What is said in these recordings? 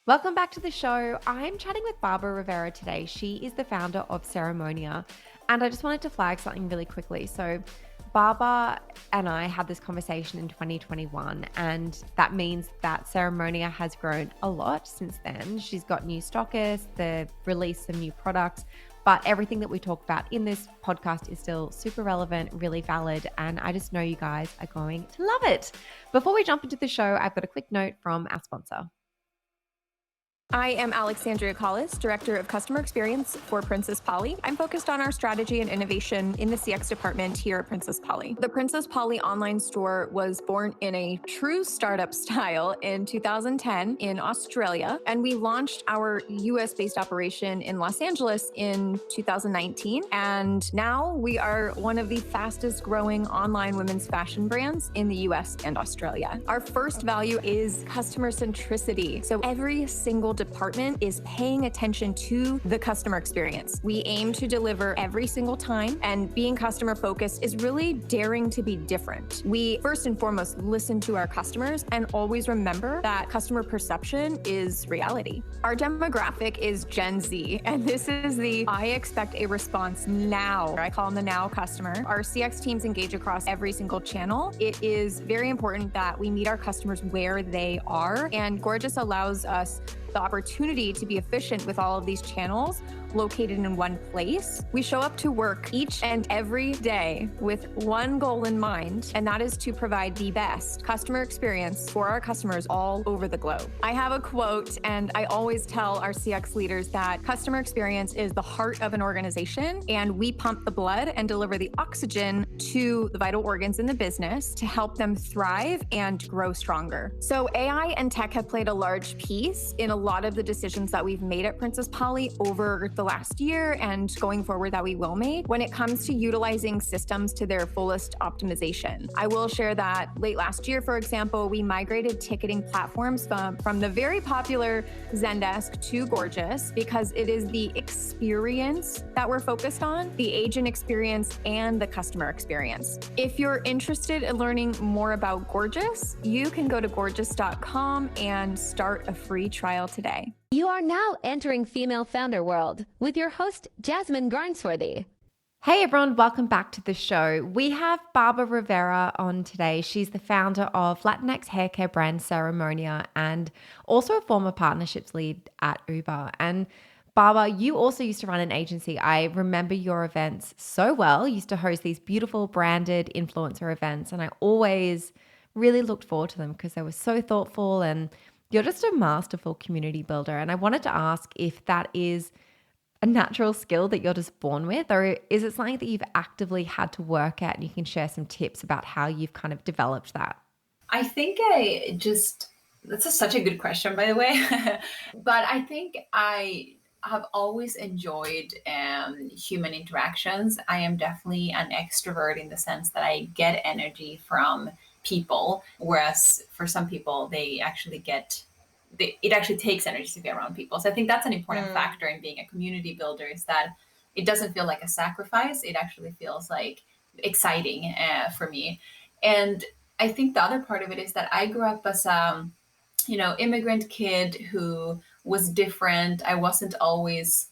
Welcome back to the show. I'm chatting with Babba Rivera today. She is the founder of Ceremonia. And I just wanted to flag something really quickly. So, Baba and I had this conversation in 2021, and that means that Ceremonia has grown a lot since then. She's got new stockists, the release of new products, but everything that we talk about in this podcast is still super relevant, really valid, and I just know you guys are going to love it. Before we jump into the show, I've got a quick note from our sponsor. I am Alexandria Collis, Director of Customer Experience for Princess Polly. I'm focused on our strategy and innovation in the CX department here at Princess Polly. The Princess Polly online store was born in a true startup style in 2010 in Australia, and we launched our US-based operation in Los Angeles in 2019. And now we are one of the fastest growing online women's fashion brands in the US and Australia. Our first value is customer centricity. So every single department is paying attention to the customer experience. We aim to deliver every single time, and being customer focused is really daring to be different. We first and foremost listen to our customers and always remember that customer perception is reality. Our demographic is Gen Z, and this is the I expect a response now. I call them the now customer. Our CX teams engage across every single channel. It is very important that we meet our customers where they are, and Gorgeous allows us the opportunity to be efficient with all of these channels located in one place. We show up to work each and every day with one goal in mind, and that is to provide the best customer experience for our customers all over the globe. I have a quote, and I always tell our CX leaders that customer experience is the heart of an organization, and we pump the blood and deliver the oxygen to the vital organs in the business to help them thrive and grow stronger. So AI and tech have played a large piece in a lot of the decisions that we've made at Princess Polly over the last year and going forward that we will make when it comes to utilizing systems to their fullest optimization. I will share that late last year, for example, we migrated ticketing platforms from the very popular Zendesk to Gorgeous because it is the experience that we're focused on, the agent experience and the customer experience. If you're interested in learning more about Gorgeous, you can go to gorgeous.com and start a free trial today. You are now entering Female Founder World with your host, Jasmine Garnsworthy. Hey everyone, welcome back to the show. We have Babba Rivera on today. She's the founder of Latinx haircare brand Ceremonia and also a former partnerships lead at Uber. And Babba, you also used to run an agency. I remember your events so well. You used to host these beautiful branded influencer events, and I always really looked forward to them because they were so thoughtful, and you're just a masterful community builder. And I wanted to ask if that is a natural skill that you're just born with, or is it something that you've actively had to work at, and you can share some tips about how you've kind of developed that? I think that's such a good question, by the way. But I think I have always enjoyed human interactions. I am definitely an extrovert in the sense that I get energy from people, whereas for some people it actually takes energy to be around people. So I think that's an important factor in being a community builder, is that it doesn't feel like a sacrifice. It actually feels like exciting for me. And I think the other part of it is that I grew up as a immigrant kid who was different. I wasn't always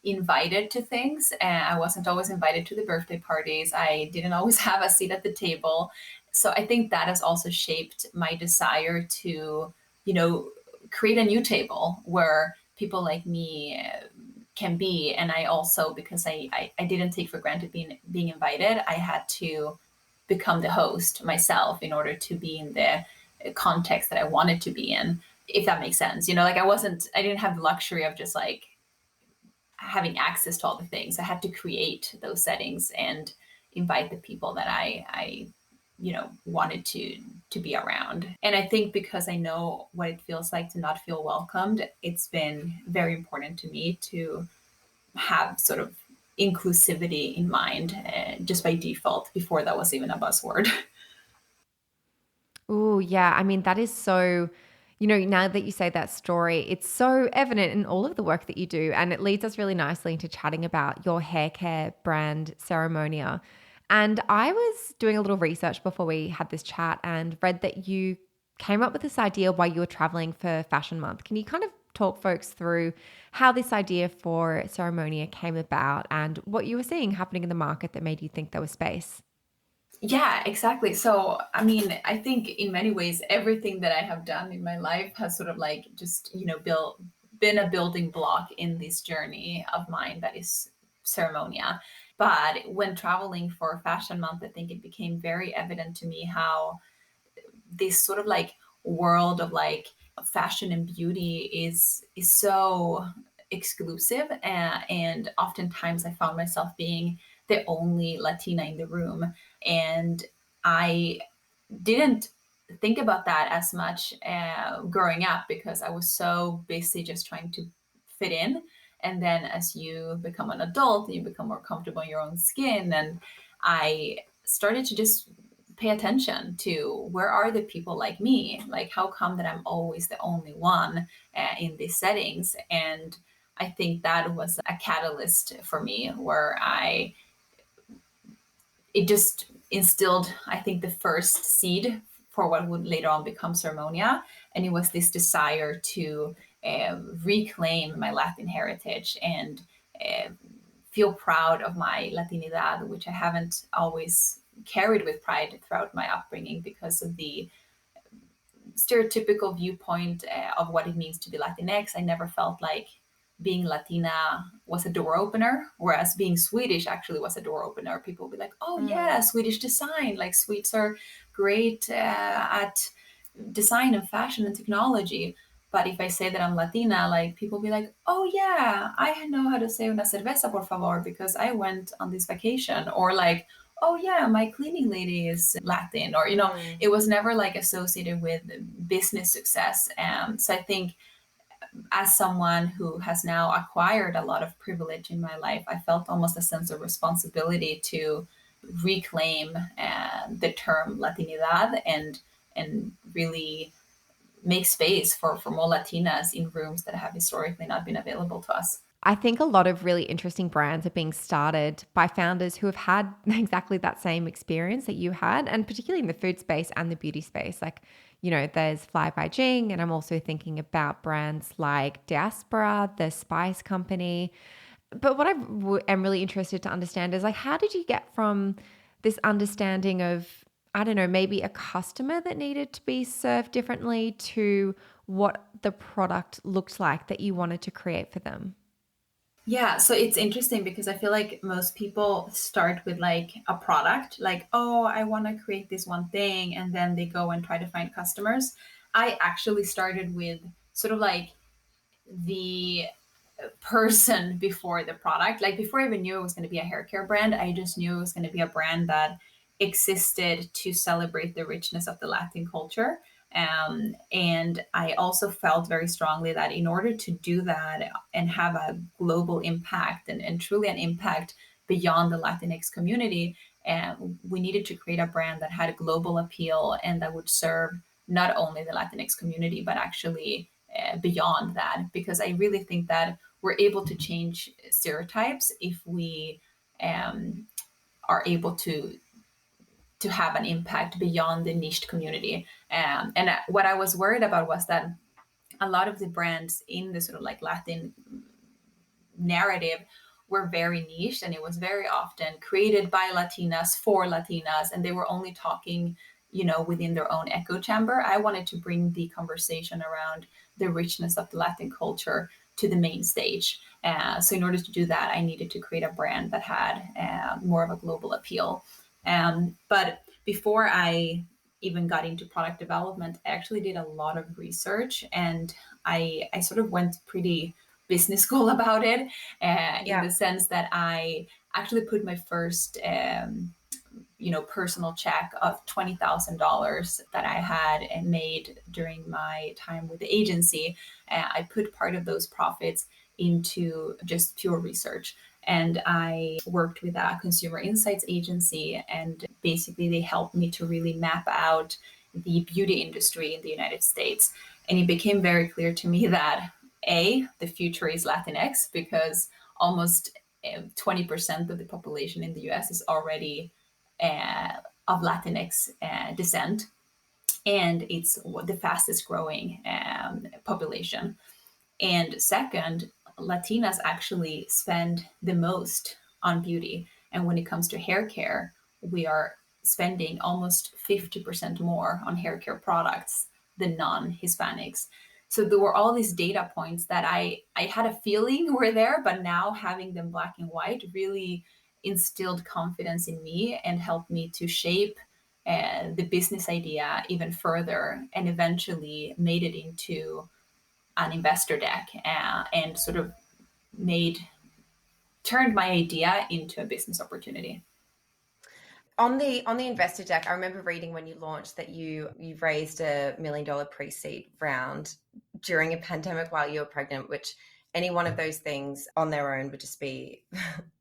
invited to things. I wasn't always invited to the birthday parties. I didn't always have a seat at the table. So I think that has also shaped my desire to, create a new table where people like me can be. And I also, because I didn't take for granted being invited, I had to become the host myself in order to be in the context that I wanted to be in, if that makes sense. I didn't have the luxury of just like having access to all the things. I had to create those settings and invite the people that I wanted to be around. And I think because I know what it feels like to not feel welcomed, it's been very important to me to have sort of inclusivity in mind, just by default, before that was even a buzzword. Oh, yeah. I mean, that is so, now that you say that story, it's so evident in all of the work that you do. And it leads us really nicely into chatting about your hair care brand, Ceremonia. And I was doing a little research before we had this chat and read that you came up with this idea while you were traveling for Fashion Month. Can you kind of talk folks through how this idea for Ceremonia came about and what you were seeing happening in the market that made you think there was space. Yeah, exactly. So, I mean, I think in many ways, everything that I have done in my life has sort of like just, been a building block in this journey of mine that is Ceremonia. But when traveling for Fashion Month, I think it became very evident to me how this sort of like world of like fashion and beauty is so exclusive, and oftentimes I found myself being the only Latina in the room, and I didn't think about that as much growing up because I was so busy just trying to fit in. And then as you become an adult, you become more comfortable in your own skin. And I started to just pay attention to where are the people like me? Like, how come that I'm always the only one in these settings? And I think that was a catalyst for me where it just instilled, I think, the first seed for what would later on become Ceremonia. And it was this desire to reclaim my Latin heritage and uh, feel proud of my Latinidad, which I haven't always carried with pride throughout my upbringing because of the stereotypical viewpoint of what it means to be Latinx. I never felt like being Latina was a door opener, whereas being Swedish actually was a door opener. People would be like, oh, yeah, Swedish design. Like, Swedes are great at design and fashion and technology. But if I say that I'm Latina, like, people be like, oh, yeah, I know how to say una cerveza, por favor, because I went on this vacation. Or like, oh, yeah, my cleaning lady is Latin. Or, it was never like associated with business success. So I think as someone who has now acquired a lot of privilege in my life, I felt almost a sense of responsibility to reclaim the term Latinidad and really make space for more Latinas in rooms that have historically not been available to us. I think a lot of really interesting brands are being started by founders who have had exactly that same experience that you had, and particularly in the food space and the beauty space. Like, there's Fly by Jing, and I'm also thinking about brands like Diaspora, the Spice Company. But what am really interested to understand is like, how did you get from this understanding of, I don't know, maybe a customer that needed to be served differently to what the product looked like that you wanted to create for them? Yeah, so it's interesting because I feel like most people start with like a product, like, oh, I want to create this one thing, and then they go and try to find customers. I actually started with sort of like the person before the product. Like, before I even knew it was going to be a hair care brand, I just knew it was going to be a brand that existed to celebrate the richness of the Latin culture. And I also felt very strongly that in order to do that and have a global impact and truly an impact beyond the Latinx community, we needed to create a brand that had a global appeal and that would serve not only the Latinx community, but actually beyond that. Because I really think that we're able to change stereotypes if we are able to have an impact beyond the niched community. And what I was worried about was that a lot of the brands in the sort of like Latin narrative were very niche, and it was very often created by Latinas for Latinas, and they were only talking, within their own echo chamber. I wanted to bring the conversation around the richness of the Latin culture to the main stage. So in order to do that, I needed to create a brand that had more of a global appeal. But before I even got into product development, I actually did a lot of research, and I sort of went pretty business school about it, in the sense that I actually put my first personal check of $20,000 that I had made during my time with the agency. I put part of those profits into just pure research. And I worked with a consumer insights agency, and basically they helped me to really map out the beauty industry in the United States. And it became very clear to me that the future is Latinx, because almost 20% of the population in the US is already of Latinx descent, and it's the fastest growing population. And second, Latinas actually spend the most on beauty. And when it comes to hair care, we are spending almost 50% more on hair care products than non-Hispanics. So there were all these data points that I had a feeling were there, but now having them black and white really instilled confidence in me and helped me to shape the business idea even further, and eventually made it into an investor deck, and sort of made turned my idea into a business opportunity. On the investor deck, I remember reading when you launched that you've raised $1 million pre-seed round during a pandemic while you were pregnant, which any one of those things on their own would just be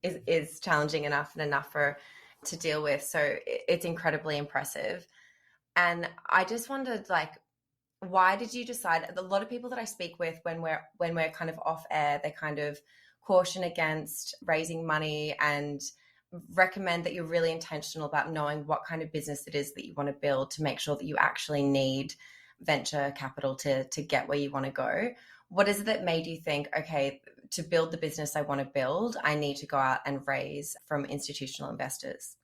is challenging enough and enough for to deal with. So it's incredibly impressive. And I just wondered, like, why did you decide? A lot of people that I speak with when we're kind of off air, they kind of caution against raising money and recommend that you're really intentional about knowing what kind of business it is that you want to build to make sure that you actually need venture capital to get where you want to go. What is it that made you think, okay, to build the business I want to build, I need to go out and raise from institutional investors?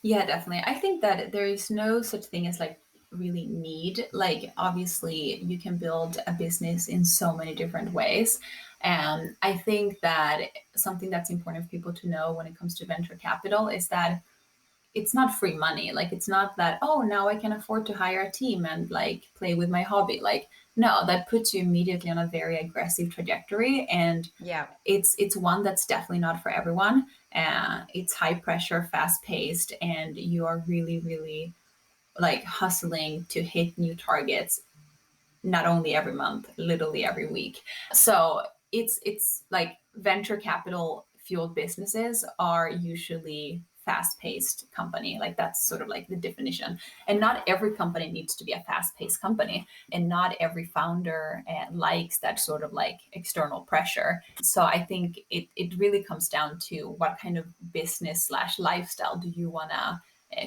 Yeah, definitely. I think that there is no such thing as like really need. Like, obviously, you can build a business in so many different ways. And I think that something that's important for people to know when it comes to venture capital is that it's not free money. Like, it's not that, oh, now I can afford to hire a team and like play with my hobby. Like, no, that puts you immediately on a very aggressive trajectory. And Yeah. it's one that's definitely not for everyone. It's high pressure, fast paced, and you are really, really like hustling to hit new targets, not only every month, literally every week. So it's like venture capital fueled businesses are usually fast paced company. Like, that's sort of like the definition. And not every company needs to be a fast paced company, and not every founder likes that sort of like external pressure. So I think it really comes down to what kind of business slash lifestyle do you want to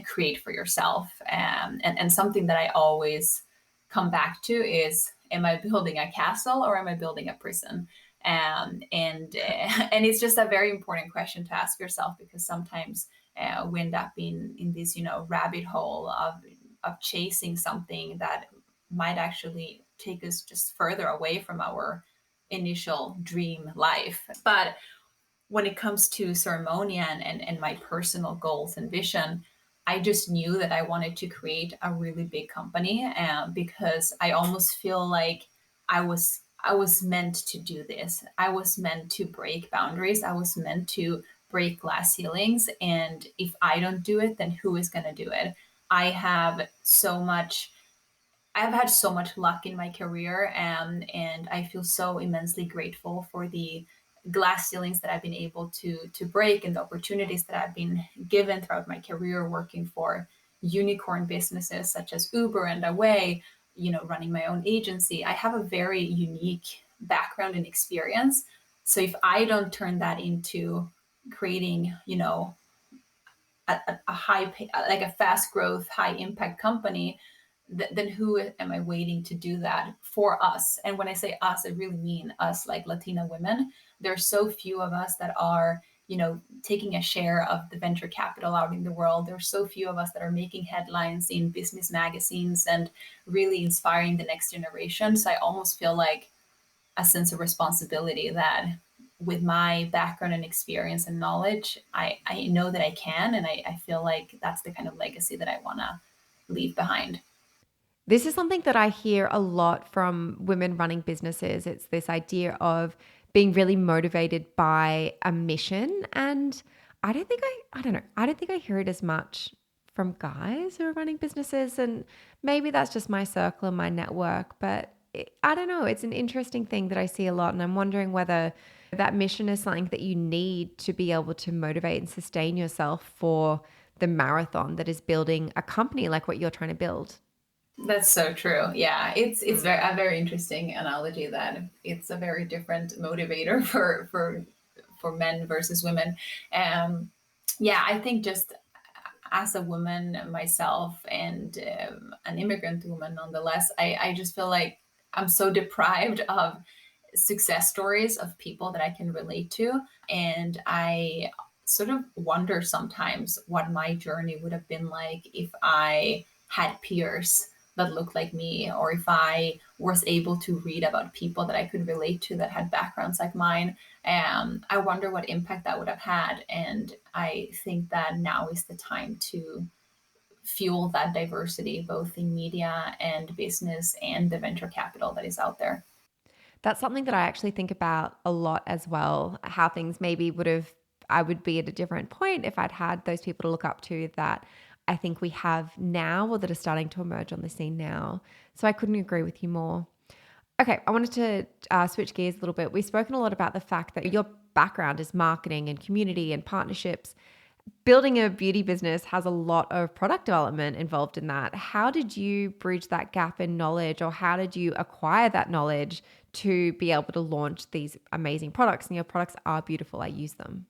create for yourself. And something that I always come back to is, am I building a castle or am I building a prison? And it's just a very important question to ask yourself, because sometimes we end up in this rabbit hole of chasing something that might actually take us just further away from our initial dream life. But when it comes to Ceremonia and my personal goals and vision, I just knew that I wanted to create a really big company, because I almost feel like I was meant to do this. I was meant to break boundaries. I was meant to break glass ceilings. And if I don't do it, then who is going to do it? I have so much I've had so much luck in my career, and I feel so immensely grateful for the glass ceilings that I've been able to break, and the opportunities that I've been given throughout my career working for unicorn businesses such as Uber and Away, running my own agency. I have a very unique background and experience. So if I don't turn that into creating, a like a fast growth, high impact company, then who am I waiting to do that for us? And when I say us, I really mean us, like Latina women. There are so few of us that are, taking a share of the venture capital out in the world. There are so few of us that are making headlines in business magazines and really inspiring the next generation. So I almost feel like a sense of responsibility that with my background and experience and knowledge, I know that I can. And I feel like that's the kind of legacy that I want to leave behind. This is something that I hear a lot from women running businesses. It's this idea of being really motivated by a mission. And I don't know, I don't think I hear it as much from guys who are running businesses. And maybe that's just my circle and my network. But I don't know, it's an interesting thing that I see a lot. And I'm wondering whether that mission is something that you need to be able to motivate and sustain yourself for the marathon that is building a company like what you're trying to build. That's so true. Yeah, it's a very interesting analogy that it's a very different motivator for men versus women. Yeah, I think just as a woman myself, and an immigrant woman nonetheless, I just feel like I'm so deprived of success stories of people that I can relate to. And I sort of wonder sometimes what my journey would have been like if I had peers that looked like me, or if I was able to read about people that I could relate to that had backgrounds like mine. I wonder what impact that would have had. And I think that now is the time to fuel that diversity, both in media and business and the venture capital that is out there. That's something that I actually think about a lot as well. How things maybe would have, I would be at a different point if I'd had those people to look up to that I think we have now, or that are starting to emerge on the scene now. So I couldn't agree with you more. Okay, I wanted to switch gears a little bit. We've spoken a lot about the fact that your background is marketing and community and partnerships. Building a beauty business has a lot of product development involved in that. How did you bridge that gap in knowledge, or how did you acquire that knowledge to be able to launch these amazing products? And your products are beautiful. I use them.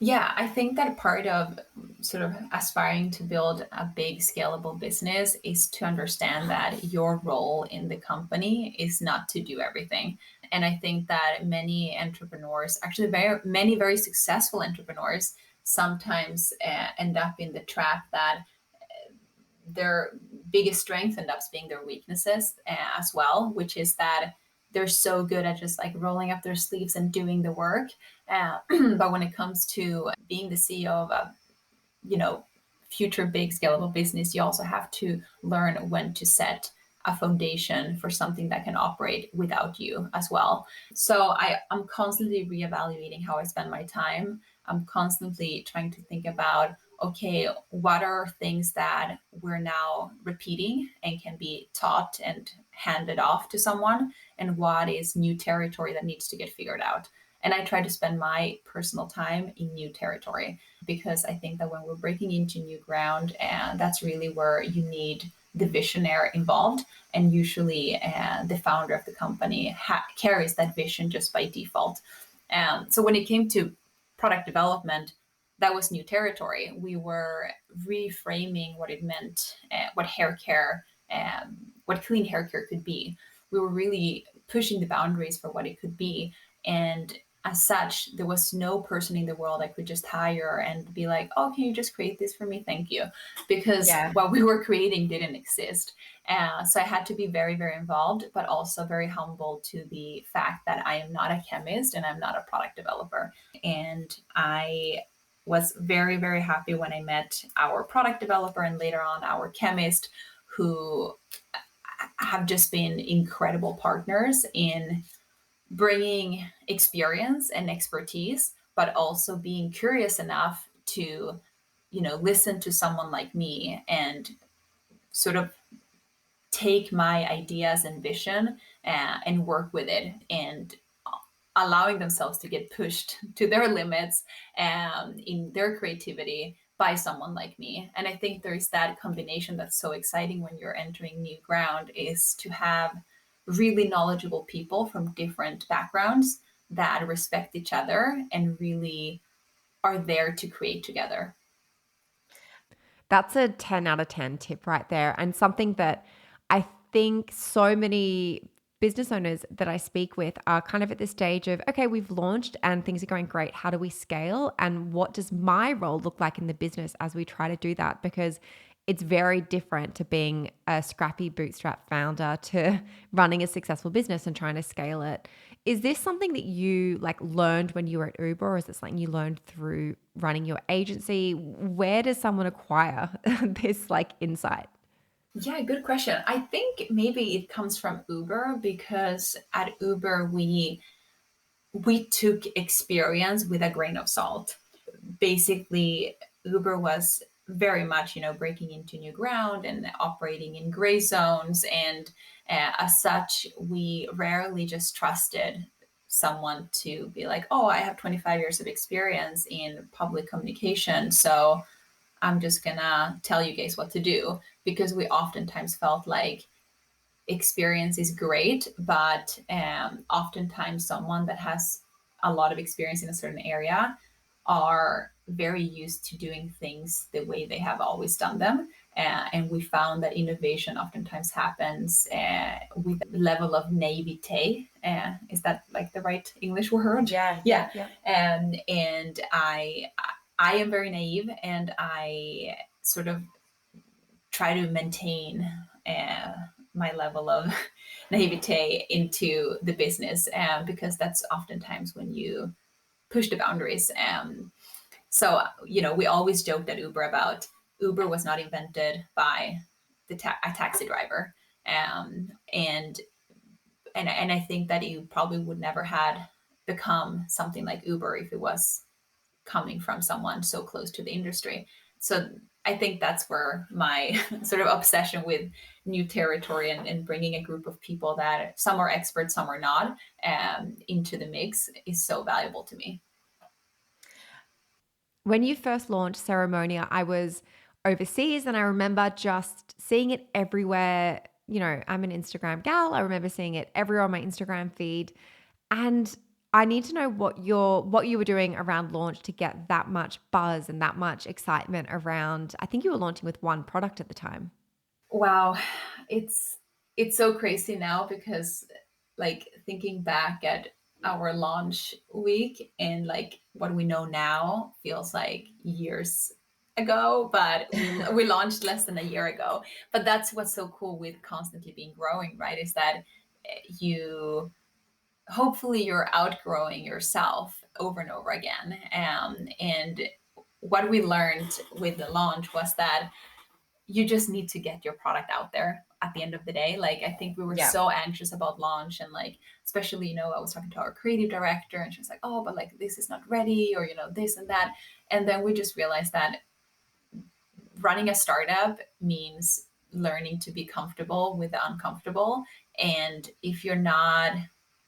Yeah, I think that part of sort of aspiring to build a big scalable business is to understand that your role in the company is not to do everything. And I think that many entrepreneurs, actually many very successful entrepreneurs, sometimes end up in the trap that their biggest strength ends up being their weaknesses as well, which is that they're so good at just like rolling up their sleeves and doing the work. But when it comes to being the CEO of a, you know, future big scalable business, you also have to learn when to set a foundation for something that can operate without you as well. So I'm constantly reevaluating how I spend my time. I'm constantly trying to think about, okay, what are things that we're now repeating and can be taught and handed off to someone, and what is new territory that needs to get figured out. And I try to spend my personal time in new territory, because I think that when we're breaking into new ground, and that's really where you need the visionary involved. And usually the founder of the company carries that vision just by default. So when it came to product development, that was new territory. We were reframing what it meant, what hair care, what clean hair care could be. We were really pushing the boundaries for what it could be. And as such, there was no person in the world I could just hire and be like, oh, can you just create this for me? Thank you. Because Yeah. what we were creating didn't exist. So I had to be very, very involved, but also very humble to the fact that I am not a chemist and I'm not a product developer. And I was very, very happy when I met our product developer and later on our chemist, who have just been incredible partners in bringing experience and expertise, but also being curious enough to, listen to someone like me and sort of take my ideas and vision and work with it, and allowing themselves to get pushed to their limits in their creativity by someone like me. And I think there is that combination that's so exciting when you're entering new ground, is to have really knowledgeable people from different backgrounds that respect each other and really are there to create together. That's a 10 out of 10 tip right there. And something that I think so many business owners that I speak with are kind of at this stage of, okay, we've launched and things are going great. How do we scale? And what does my role look like in the business as we try to do that? Because it's very different to being a scrappy bootstrap founder to running a successful business and trying to scale it. Is this something that you like learned when you were at Uber, or is it something you learned through running your agency? Where does someone acquire this like insight? Yeah, good question. I think maybe it comes from Uber, because at Uber we took experience with a grain of salt. Basically, Uber was very much, breaking into new ground and operating in gray zones. And as such, we rarely just trusted someone to be like, oh, I have 25 years of experience in public communication, so I'm just gonna tell you guys what to do. Because we oftentimes felt like experience is great, but oftentimes someone that has a lot of experience in a certain area are very used to doing things the way they have always done them. And we found that innovation oftentimes happens with a level of naivete. Is that like the right English word? Yeah. And I am very naive, and I sort of try to maintain my level of naivete into the business, because that's oftentimes when you push the boundaries. So, we always joked at Uber about Uber was not invented by a taxi driver. And I think that you probably would never had become something like Uber if it was coming from someone so close to the industry. So I think that's where my sort of obsession with new territory and bringing a group of people that some are experts, some are not, into the mix is so valuable to me. When you first launched Ceremonia, I was overseas and I remember just seeing it everywhere. I'm an Instagram gal. I remember seeing it everywhere on my Instagram feed. And I need to know what you were doing around launch to get that much buzz and that much excitement around. I think you were launching with one product at the time. Wow, it's so crazy now, because like thinking back at our launch week and like what we know now feels like years ago, but we launched less than a year ago. But that's what's so cool with constantly being growing, right? Is that you hopefully you're outgrowing yourself over and over again. And what we learned with the launch was that you just need to get your product out there at the end of the day. Like, I think we were so anxious about launch, and like, especially, I was talking to our creative director, and she was like, oh, but like this is not ready, or this and that. And then we just realized that running a startup means learning to be comfortable with the uncomfortable. And if you're not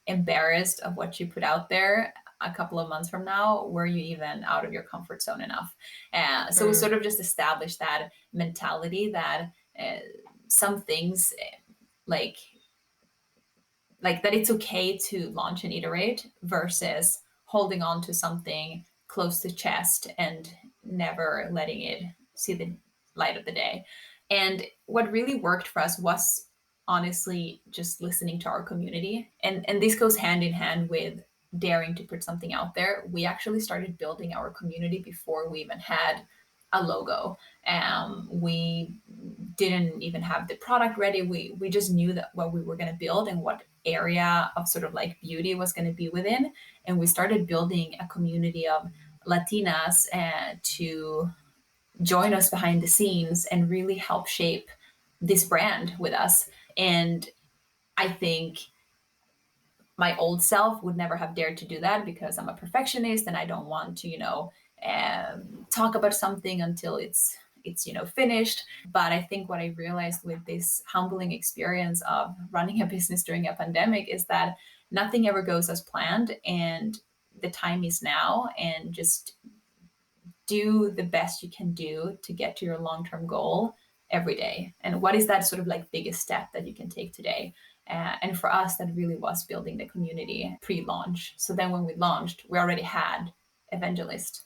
embarrassed of what you put out there a couple of months from now, were you even out of your comfort zone enough? So we sort of just established that mentality that some things like that it's okay to launch and iterate versus holding on to something close to chest and never letting it see the light of the day. And what really worked for us was honestly just listening to our community. And this goes hand in hand with daring to put something out there. We actually started building our community before we even had a logo. We didn't even have the product ready. We just knew that what we were going to build and what area of sort of like beauty was going to be within. And we started building a community of Latinas to join us behind the scenes and really help shape this brand with us. And I think my old self would never have dared to do that, because I'm a perfectionist and I don't want to, talk about something until it's finished. But I think what I realized with this humbling experience of running a business during a pandemic is that nothing ever goes as planned, and the time is now, and just do the best you can do to get to your long-term goal every day. And what is that sort of like biggest step that you can take today? And for us, that really was building the community pre-launch. So then when we launched, we already had Evangelist.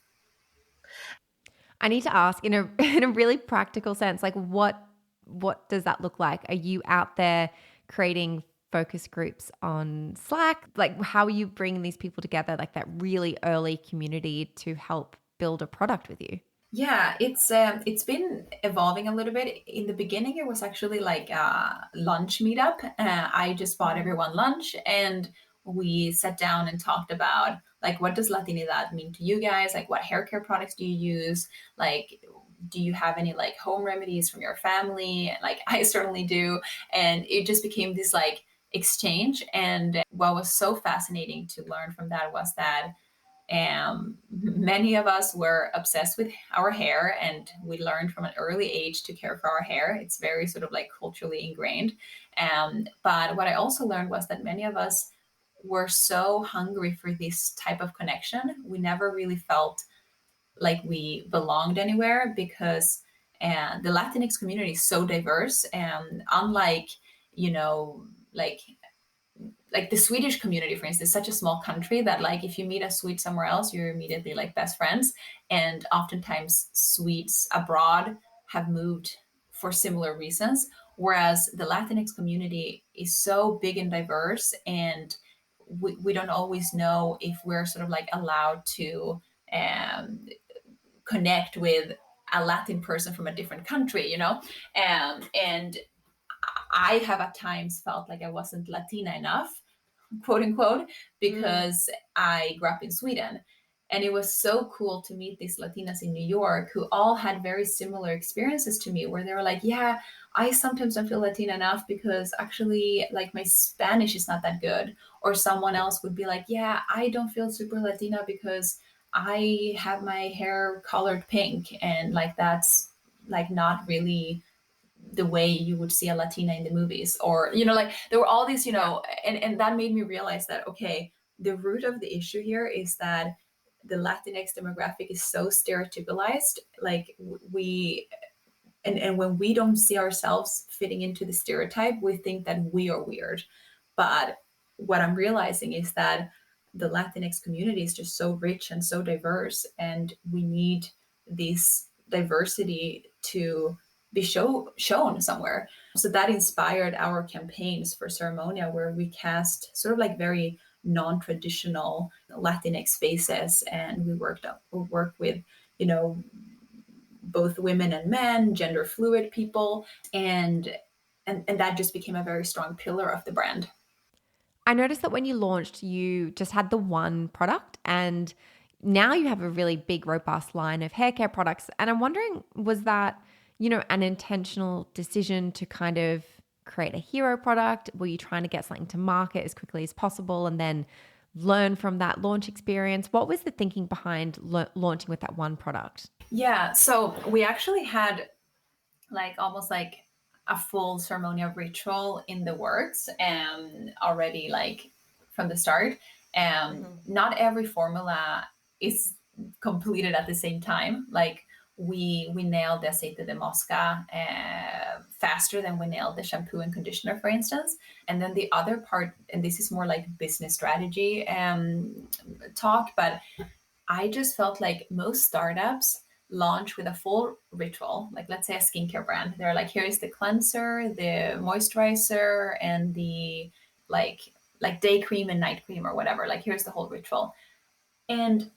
I need to ask in a in a really practical sense, like what does that look like? Are you out there creating focus groups on Slack? Like, how are you bringing these people together, like that really early community, to help build a product with you? Yeah, it's been evolving a little bit. In the beginning, it was actually like a lunch meetup. I just bought everyone lunch, and we sat down and talked about like, what does Latinidad mean to you guys? Like, what hair care products do you use? Like, do you have any like home remedies from your family? Like, I certainly do. And it just became this like exchange. And what was so fascinating to learn from that was that many of us were obsessed with our hair, and we learned from an early age to care for our hair. It's very sort of like culturally ingrained. But what I also learned was that many of us were so hungry for this type of connection. We never really felt like we belonged anywhere, because the Latinx community is so diverse. And unlike, you know, like the Swedish community, for instance, is such a small country that like if you meet a Swede somewhere else, you're immediately like best friends. And oftentimes Swedes abroad have moved for similar reasons. Whereas the Latinx community is so big and diverse, and we don't always know if we're sort of like allowed to um, connect with a Latin person from a different country, you know? And I have at times felt like I wasn't Latina enough, quote unquote, because I grew up in Sweden. And it was so cool to meet these Latinas in New York who all had very similar experiences to me, where they were like, yeah, I sometimes don't feel Latina enough because actually, like, my Spanish is not that good. Or someone else would be like, yeah, I don't feel super Latina because I have my hair colored pink. And like, that's like not really the way you would see a Latina in the movies, or like there were all these, and that made me realize that okay, the root of the issue here is that the Latinx demographic is so stereotypicalized. Like we and when we don't see ourselves fitting into the stereotype, we think that we are weird. But what I'm realizing is that the Latinx community is just so rich and so diverse, and we need this diversity to be shown somewhere. So that inspired our campaigns for Ceremonia, where we cast sort of like very non-traditional Latinx faces, and we work with, you know, both women and men, gender fluid people, and that just became a very strong pillar of the brand. I noticed that when you launched, you just had the one product, and now you have a really big, robust line of hair care products. And I'm wondering, was that, an intentional decision to kind of create a hero product? Were you trying to get something to market as quickly as possible and then learn from that launch experience? What was the thinking behind launching with that one product? Yeah, so we actually had like almost like a full ceremonial ritual in the works already, like from the start. Not every formula is completed at the same time. Like we nailed the aceite de mosca faster than we nailed the shampoo and conditioner, for instance. And then the other part, and this is more like business strategy talk, but I just felt like most startups launch with a full ritual. Like, let's say a skincare brand. They're like, here's the cleanser, the moisturizer, and the like day cream and night cream or whatever. Like, here's the whole ritual. And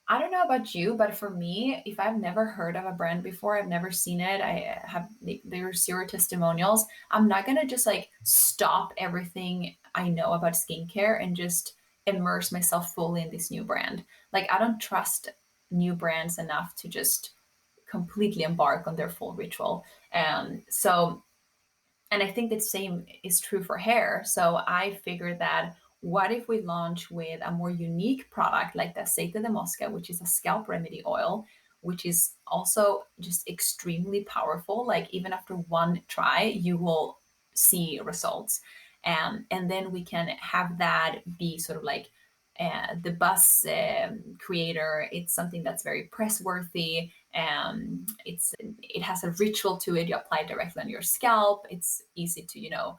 I don't know about you, but for me, if I've never heard of a brand before, I've never seen it, there are zero testimonials. I'm not gonna just like stop everything I know about skincare and just immerse myself fully in this new brand. Like I don't trust new brands enough to just completely embark on their full ritual. And I think the same is true for hair. So I figured that what if we launch with a more unique product like the aceite de mosca, which is a scalp remedy oil, which is also just extremely powerful. Like even after one try, you will see results. And then we can have that be sort of like the buzz creator. It's something that's very press worthy. It has a ritual to it. You apply it directly on your scalp. It's easy to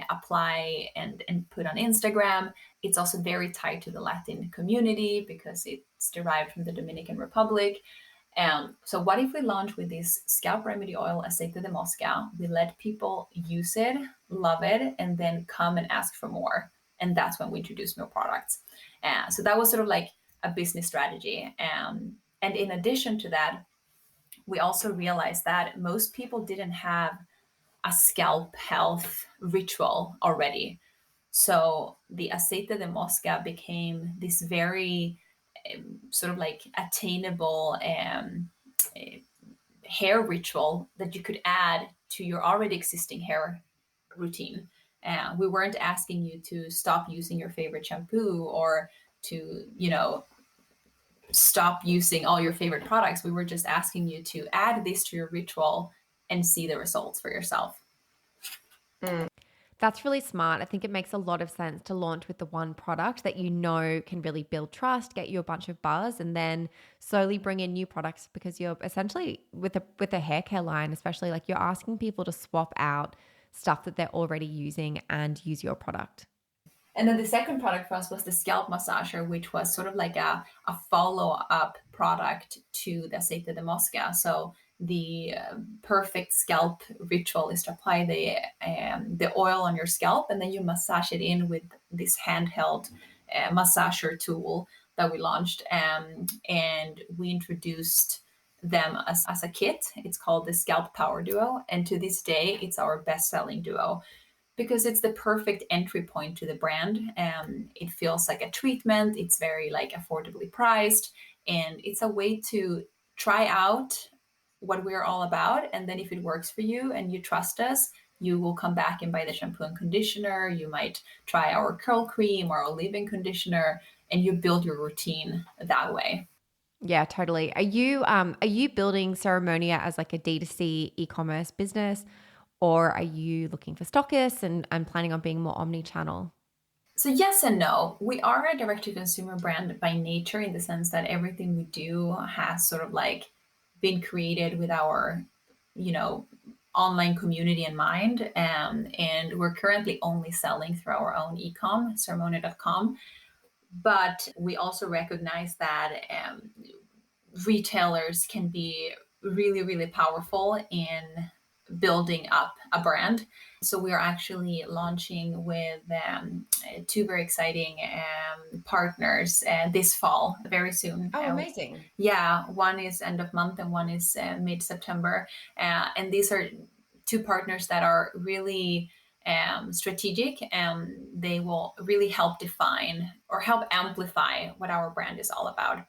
apply and put on Instagram. It's also very tied to the Latin community because it's derived from the Dominican Republic. So what if we launch with this scalp remedy oil, aceite de mosca? We let people use it, love it, and then come and ask for more. And that's when we introduce more products. So that was sort of like a business strategy. And in addition to that, we also realized that most people didn't have a scalp health ritual already. So the aceite de mosca became this very sort of like attainable hair ritual that you could add to your already existing hair routine. We weren't asking you to stop using your favorite shampoo or to, stop using all your favorite products. We were just asking you to add this to your ritual and see the results for yourself. That's really smart. I think it makes a lot of sense to launch with the one product that can really build trust, get you a bunch of buzz, and then slowly bring in new products because you're essentially with a hair care line, especially like you're asking people to swap out stuff that they're already using and use your product. And then the second product for us was the scalp massager, which was sort of like a follow-up product to the aceite de mosca. So the perfect scalp ritual is to apply the oil on your scalp, and then you massage it in with this handheld massager tool that we launched, and we introduced them as a kit. It's called the Scalp Power Duo, and to this day, it's our best-selling duo because it's the perfect entry point to the brand. It feels like a treatment. It's very like affordably priced, and it's a way to try out what we're all about. And then if it works for you and you trust us, you will come back and buy the shampoo and conditioner. You might try our curl cream or our leave-in conditioner, and you build your routine that way. Yeah, totally. Are you building Ceremonia as like a D2C e-commerce business, or are you looking for stockists and planning on being more omni-channel? So yes and no. We are a direct-to-consumer brand by nature in the sense that everything we do has sort of like been created with our, you know, online community in mind. And we're currently only selling through our own ecom, ceremonia.com. But we also recognize that retailers can be really, really powerful in building up a brand. So we are actually launching with two very exciting partners this fall, very soon. Oh, amazing. Yeah, one is end of month and one is mid September. And these are two partners that are really strategic, and they will really help define or help amplify what our brand is all about.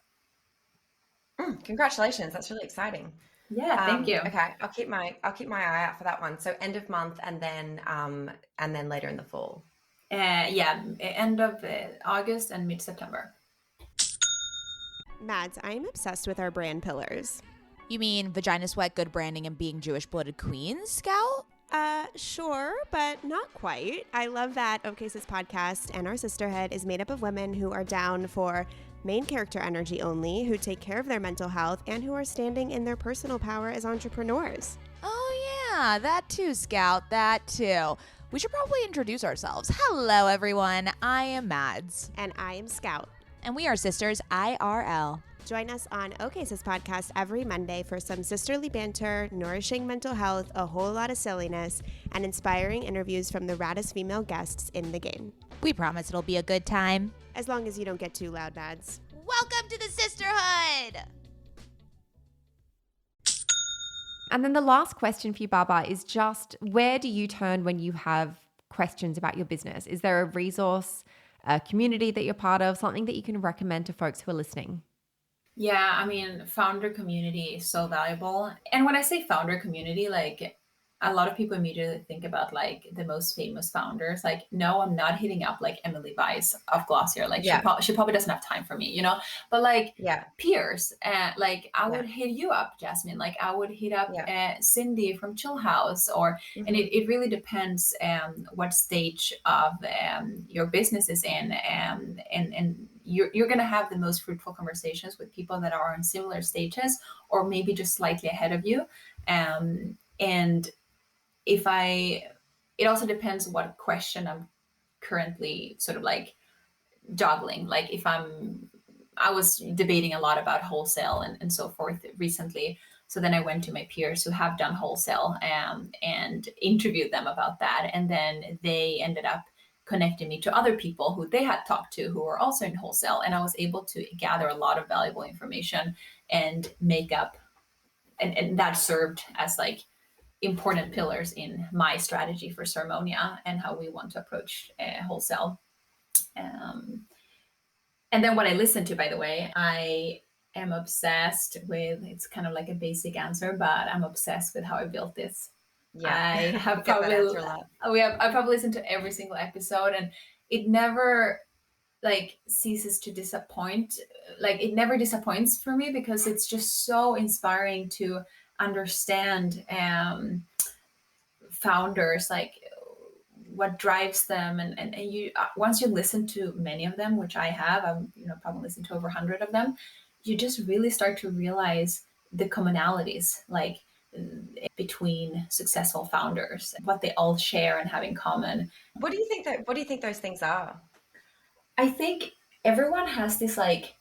Congratulations. That's really exciting. Yeah, thank you. Okay, I'll keep my eye out for that one. So end of month and then later in the fall. Yeah, end of August and mid September. Mads, I am obsessed with our brand pillars. You mean vagina sweat, good branding, and being Jewish blooded queens, Scout? Sure, but not quite. I love that OK Sis podcast and our sisterhood is made up of women who are down for main character energy only, who take care of their mental health, and who are standing in their personal power as entrepreneurs. Oh, yeah, that too, Scout, that too. We should probably introduce ourselves. Hello, everyone. I am Mads. And I am Scout. And we are sisters IRL. Join us on OK Sis podcast every Monday for some sisterly banter, nourishing mental health, a whole lot of silliness, and inspiring interviews from the raddest female guests in the game. We promise it'll be a good time. As long as you don't get too loud, Mads. Welcome to the sisterhood! And then the last question for you, Babba, is just where do you turn when you have questions about your business? Is there a resource, a community that you're part of, something that you can recommend to folks who are listening? Yeah, I mean, founder community is so valuable. And when I say founder community, like a lot of people immediately think about like the most famous founders. Like, no, I'm not hitting up like Emily Weiss of Glossier. Like, she probably doesn't have time for me, you know? But like peers, like I would hit you up, Jasmine. Like I would hit up Cindy from Chill House, or and it really depends what stage of your business is in, and you're going to have the most fruitful conversations with people that are on similar stages or maybe just slightly ahead of you. And it also depends what question I'm currently sort of like juggling. Like if I was debating a lot about wholesale and so forth recently. So then I went to my peers who have done wholesale and interviewed them about that. And then they ended up connecting me to other people who they had talked to who were also in wholesale. And I was able to gather a lot of valuable information and make up, and that served as like important pillars in my strategy for Ceremonia and how we want to approach wholesale. And then what I listen to, by the way, I am obsessed with, it's kind of like a basic answer, but I'm obsessed with how I built this. Yeah. I have I probably listened to every single episode, and it never like ceases to disappoint. Like it never disappoints for me because it's just so inspiring to understand founders, like what drives them, and you once you listen to many of them, which I have, probably listened to over 100 of them, you just really start to realize the commonalities, like between successful founders, what they all share and have in common. What do you think those things are? I think everyone has this like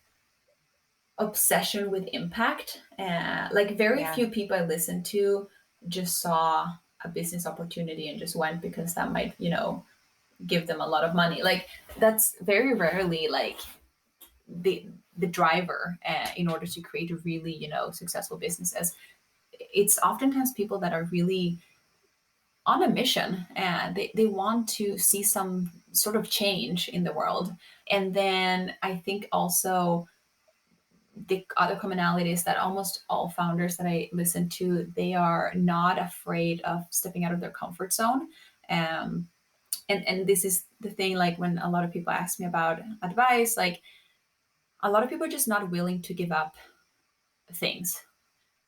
obsession with impact. Like very Yeah. few people I listened to just saw a business opportunity and just went because that might, give them a lot of money. Like that's very rarely like the the driver in order to create a really, successful businesses. It's oftentimes people that are really on a mission and they want to see some sort of change in the world. And then I think also the other commonality is that almost all founders that I listen to, they are not afraid of stepping out of their comfort zone. Um, and this is the thing, like when a lot of people ask me about advice, like a lot of people are just not willing to give up things.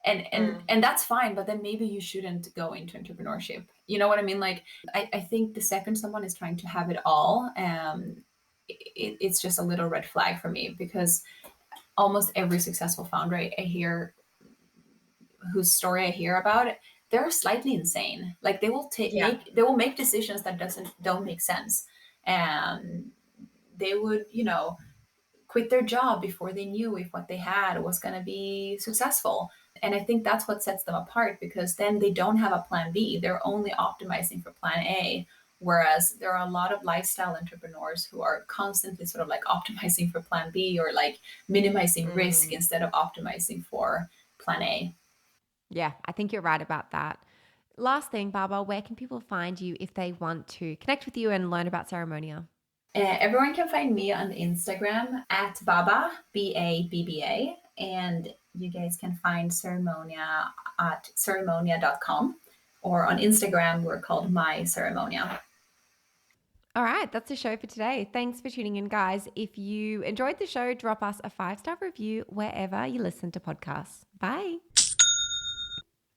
And that's fine, but then maybe you shouldn't go into entrepreneurship. You know what I mean? Like I think the second someone is trying to have it all, it's just a little red flag for me, because almost every successful founder I hear, whose story I hear about, they're slightly insane. Like they will make decisions that don't make sense, and they would, quit their job before they knew if what they had was going to be successful. And I think that's what sets them apart, because then they don't have a plan B. They're only optimizing for plan A. Whereas there are a lot of lifestyle entrepreneurs who are constantly sort of like optimizing for plan B, or like minimizing risk instead of optimizing for plan A. Yeah, I think you're right about that. Last thing, Baba, where can people find you if they want to connect with you and learn about Ceremonia? Everyone can find me on Instagram at Babba, Babba, and you guys can find Ceremonia at ceremonia.com, or on Instagram, we're called My Ceremonia. All right, that's the show for today. Thanks for tuning in, guys. If you enjoyed the show, drop us a 5-star review wherever you listen to podcasts. Bye.